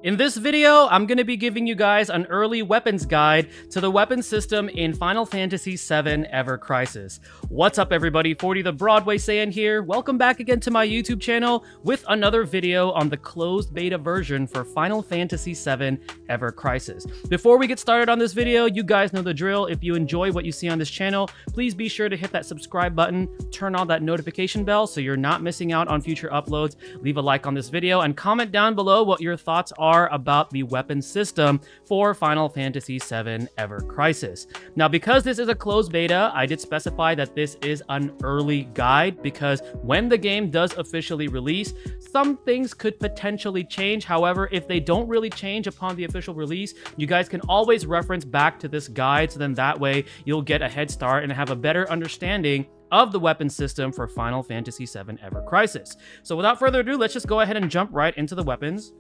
In this video, I'm going to be giving you guys an early weapons guide to the weapon system in Final Fantasy VII Ever Crisis. What's up everybody, 40 the Broadway Saiyan here. Welcome back again to my YouTube channel with another video on the closed beta version for Final Fantasy VII Ever Crisis. Before we get started on this video, you guys know the drill. If you enjoy what you see on this channel, please be sure to hit that subscribe button, turn on that notification bell so you're not missing out on future uploads. Leave a like on this video and comment down below what your thoughts are about the weapon system for Final Fantasy VII Ever Crisis. Now, because this is a closed beta, I did specify that this is an early guide because when the game does officially release, some things could potentially change. However, if they don't really change upon the official release, you guys can always reference back to this guide, so then that way you'll get a head start and have a better understanding of the weapon system for Final Fantasy VII Ever Crisis. So without further ado, let's just go ahead and jump right into the weapons.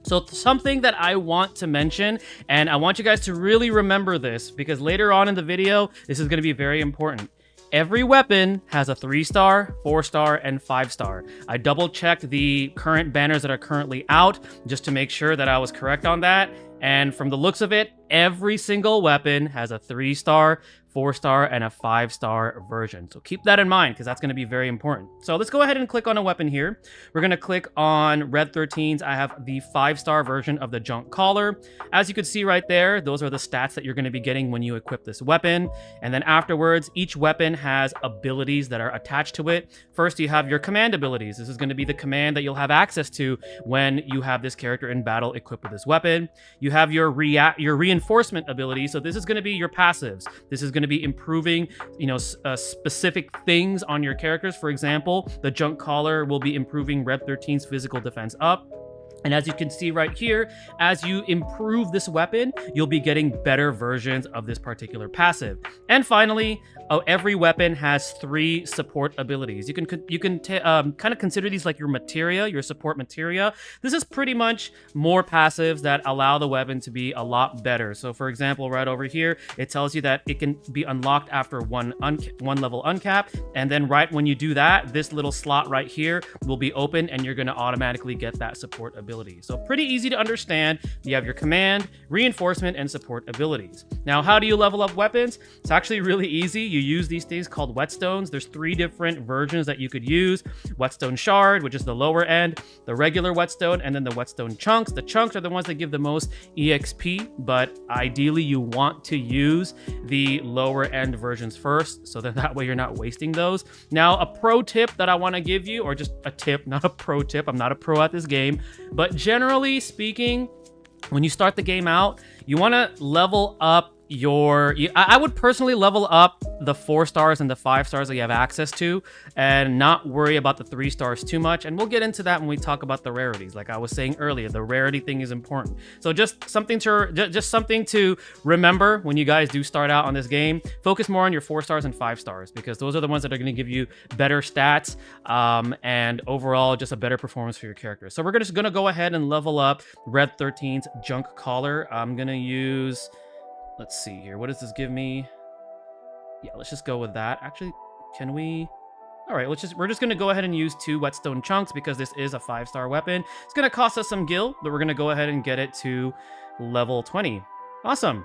So something that I want to mention, and I want you guys to really remember this because later on in the video, this is going to be very important. Every weapon has a 3-star, 4-star, and 5-star. I double-checked the current banners that are currently out just to make sure that I was correct on that. And from the looks of it, every single weapon has a 3-star, 4-star, and a 5-star version. So keep that in mind because that's going to be very important. So let's go ahead and click on a weapon here. We're going to click on Red 13's. I have the 5-star version of the Junk Collar. As you can see right there, those are the stats that you're going to be getting when you equip this weapon. And then afterwards, each weapon has abilities that are attached to it. First, you have your command abilities. This is going to be the command that you'll have access to when you have this character in battle equipped with this weapon. You have your reinforcement ability. So this is going to be your passives. This is going to be improving, specific things on your characters. For example, the Junk Collar will be improving Red 13's physical defense up. And as you can see right here, as you improve this weapon, you'll be getting better versions of this particular passive. And finally, every weapon has 3 support abilities. You can kind of consider these like your materia, your support materia. This is pretty much more passives that allow the weapon to be a lot better. So for example, right over here, it tells you that it can be unlocked after one level uncap. And then right when you do that, this little slot right here will be open and you're going to automatically get that support ability. So pretty easy to understand. You have your command, reinforcement, and support abilities. Now, how do you level up weapons? It's actually really easy. You use these things called whetstones. There's 3 different versions that you could use. Whetstone Shard, which is the lower end, the regular whetstone, and then the whetstone chunks. The chunks are the ones that give the most EXP, but ideally you want to use the lower end versions first, so that way you're not wasting those. Now, a pro tip that I want to give you, or just a tip, not a pro tip, I'm not a pro at this game, but generally speaking, when you start the game out, you want to level up I would personally level up the 4 stars and the 5 stars that you have access to and not worry about the 3 stars too much. And we'll get into that when we talk about the rarities. Like I was saying earlier, the rarity thing is important. So just something to remember when you guys do start out on this game. Focus more on your 4 stars and 5 stars because those are the ones that are going to give you better stats and overall just a better performance for your character. So we're just going to go ahead and level up Red 13's Junk Collar. I'm going to use... Let's see here. What does this give me? Yeah, let's just go with that. Actually, can we? All right, we're just going to go ahead and use 2 whetstone chunks because this is a 5-star weapon. It's going to cost us some gil, but we're going to go ahead and get it to level 20. Awesome.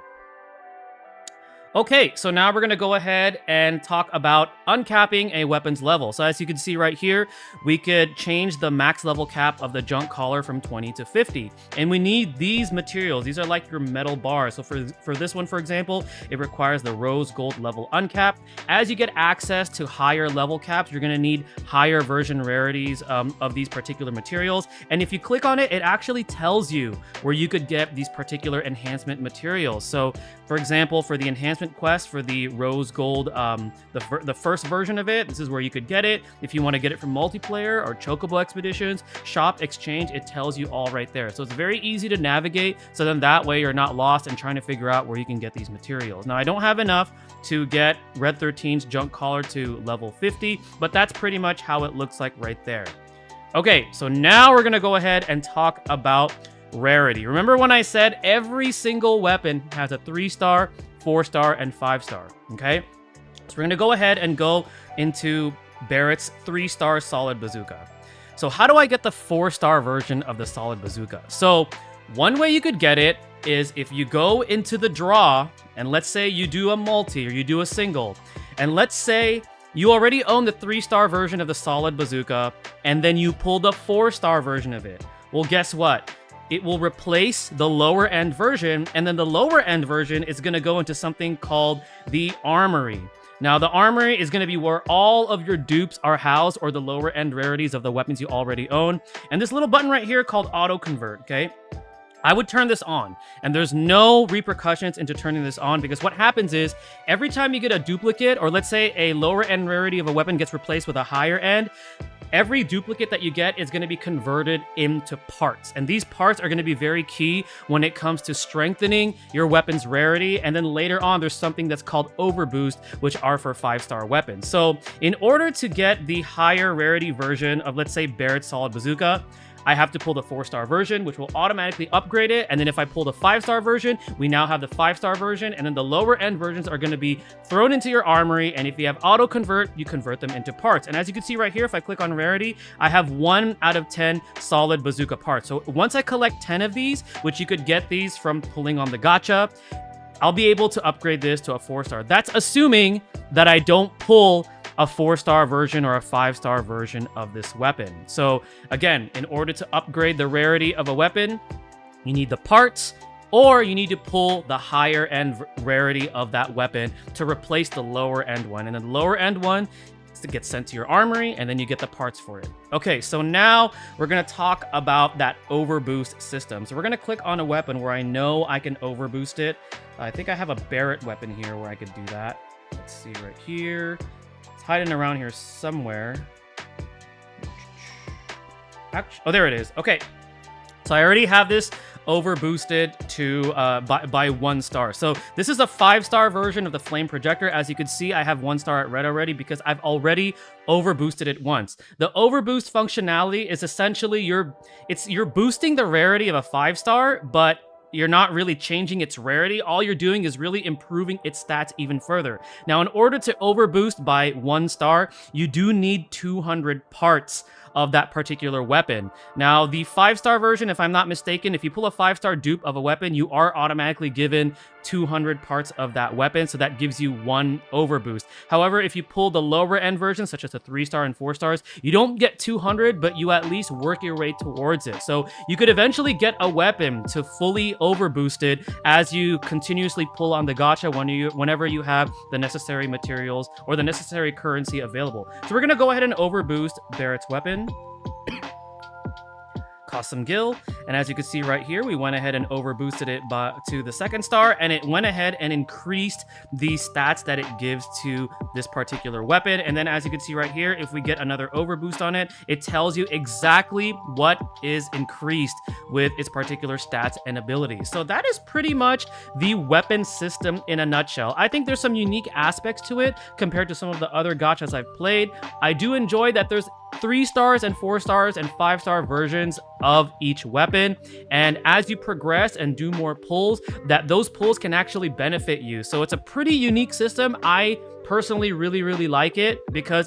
Okay, so now we're going to go ahead and talk about uncapping a weapon's level. So as you can see right here, we could change the max level cap of the Junk Collar from 20 to 50. And we need these materials. These are like your metal bars. So for this one, for example, it requires the rose gold level uncap. As you get access to higher level caps, you're going to need higher version rarities of these particular materials. And if you click on it, it actually tells you where you could get these particular enhancement materials. So for example, for the enhancement quest for the rose gold, the first version of it, this is where you could get it. If you want to get it from multiplayer or chocobo expeditions, shop, exchange, it tells you all right there. So it's very easy to navigate, so then that way you're not lost and trying to figure out where you can get these materials. Now I don't have enough to get Red 13's Junk Collar to level 50, but that's pretty much how it looks like right there. Okay, so now we're gonna go ahead and talk about rarity. Remember when I said every single weapon has a 3-star, 4-star, and 5-star, okay? So we're gonna go ahead and go into Barrett's 3-star solid bazooka. So how do I get the 4-star version of the solid bazooka? So One way you could get it is if you go into the draw, and let's say you do a multi or you do a single, and let's say you already own the 3-star version of the solid bazooka, and then you pull the 4-star version of it. Well, guess what? It will replace the lower end version, and then the lower end version is going to go into something called the armory. Now, the armory is going to be where all of your dupes are housed, or the lower end rarities of the weapons you already own. And this little button right here called auto convert, okay? I would turn this on, and there's no repercussions into turning this on, because what happens is every time you get a duplicate, or let's say a lower end rarity of a weapon gets replaced with a higher end, every duplicate that you get is going to be converted into parts. And these parts are going to be very key when it comes to strengthening your weapon's rarity. And then later on, there's something that's called overboost, which are for 5-star weapons. So in order to get the higher rarity version of, let's say, Barrett's solid bazooka, I have to pull the 4-star version, which will automatically upgrade it. And then if I pull the 5-star version, we now have the 5-star version. And then the lower end versions are going to be thrown into your armory. And if you have auto convert, you convert them into parts. And as you can see right here, if I click on rarity, I have 1 out of 10 solid bazooka parts. So once I collect 10 of these, which you could get these from pulling on the gacha, I'll be able to upgrade this to a 4-star. That's assuming that I don't pull a 4-star version or a 5-star version of this weapon. So again, in order to upgrade the rarity of a weapon, you need the parts, or you need to pull the higher end rarity of that weapon to replace the lower end one. And then the lower end one gets sent to your armory, and then you get the parts for it. Okay, so now we're going to talk about that overboost system. So we're going to click on a weapon where I know I can overboost it. I think I have a Barrett weapon here where I could do that. Let's see right here. It's hiding around here somewhere. Oh, there it is. Okay, so I already have this overboosted to by 1 star. So this is a 5-star version of the flame projector. As you can see, I have 1 star at red already because I've already overboosted it once. The overboost functionality is essentially you're boosting the rarity of a 5-star, but you're not really changing its rarity. All you're doing is really improving its stats even further. Now, in order to overboost by 1 star, you do need 200 parts of that particular weapon. Now, the 5-star version, if I'm not mistaken, if you pull a 5-star dupe of a weapon, you are automatically given 200 parts of that weapon, so that gives you 1 overboost. However, if you pull the lower end version, such as a 3-star and 4 stars, you don't get 200, but you at least work your way towards it. So you could eventually get a weapon to fully overboosted as you continuously pull on the gacha whenever you have the necessary materials or the necessary currency available. So we're gonna go ahead and overboost Barrett's weapon. Cost some gil, and as you can see right here, we went ahead and overboosted it to the 2nd star, and it went ahead and increased the stats that it gives to this particular weapon. And then as you can see right here, if we get another overboost on it, it tells you exactly what is increased with its particular stats and abilities. So that is pretty much the weapon system in a nutshell. I think there's some unique aspects to it compared to some of the other gachas I've played. I do enjoy that there's 3 stars and 4 stars and 5-star versions of each weapon, and as you progress and do more pulls, those pulls can actually benefit you. So it's a pretty unique system. I personally really like it because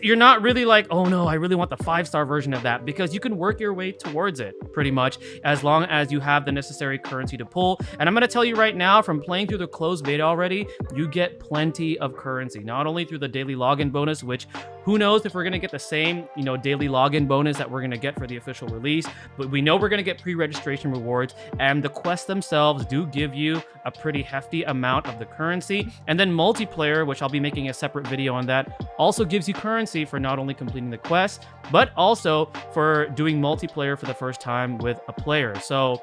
you're not really like, oh no, I really want the 5-star version of that, because you can work your way towards it pretty much as long as you have the necessary currency to pull. And I'm going to tell you right now, from playing through the closed beta already, you get plenty of currency, not only through the daily login bonus, which who knows if we're going to get the same, daily login bonus that we're going to get for the official release, but we know we're going to get pre-registration rewards, and the quests themselves do give you a pretty hefty amount of the currency. And then multiplayer, which I'll be making a separate video on that, also gives you currency for not only completing the quest, but also for doing multiplayer for the first time with a player. So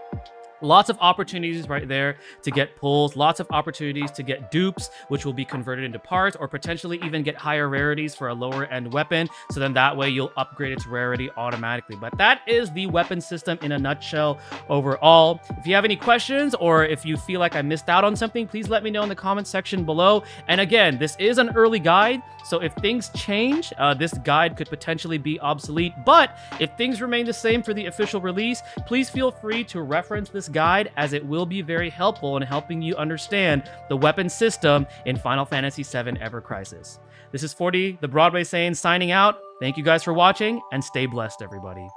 lots of opportunities right there to get pulls, lots of opportunities to get dupes, which will be converted into parts, or potentially even get higher rarities for a lower end weapon. So then that way you'll upgrade its rarity automatically. But that is the weapon system in a nutshell overall. If you have any questions, or if you feel like I missed out on something, please let me know in the comment section below. And again, this is an early guide, so if things change, this guide could potentially be obsolete. But if things remain the same for the official release, please feel free to reference this guide, as it will be very helpful in helping you understand the weapon system in Final Fantasy VII Ever Crisis. This is 40, the Broadway Saiyan, signing out. Thank you guys for watching, and stay blessed, everybody.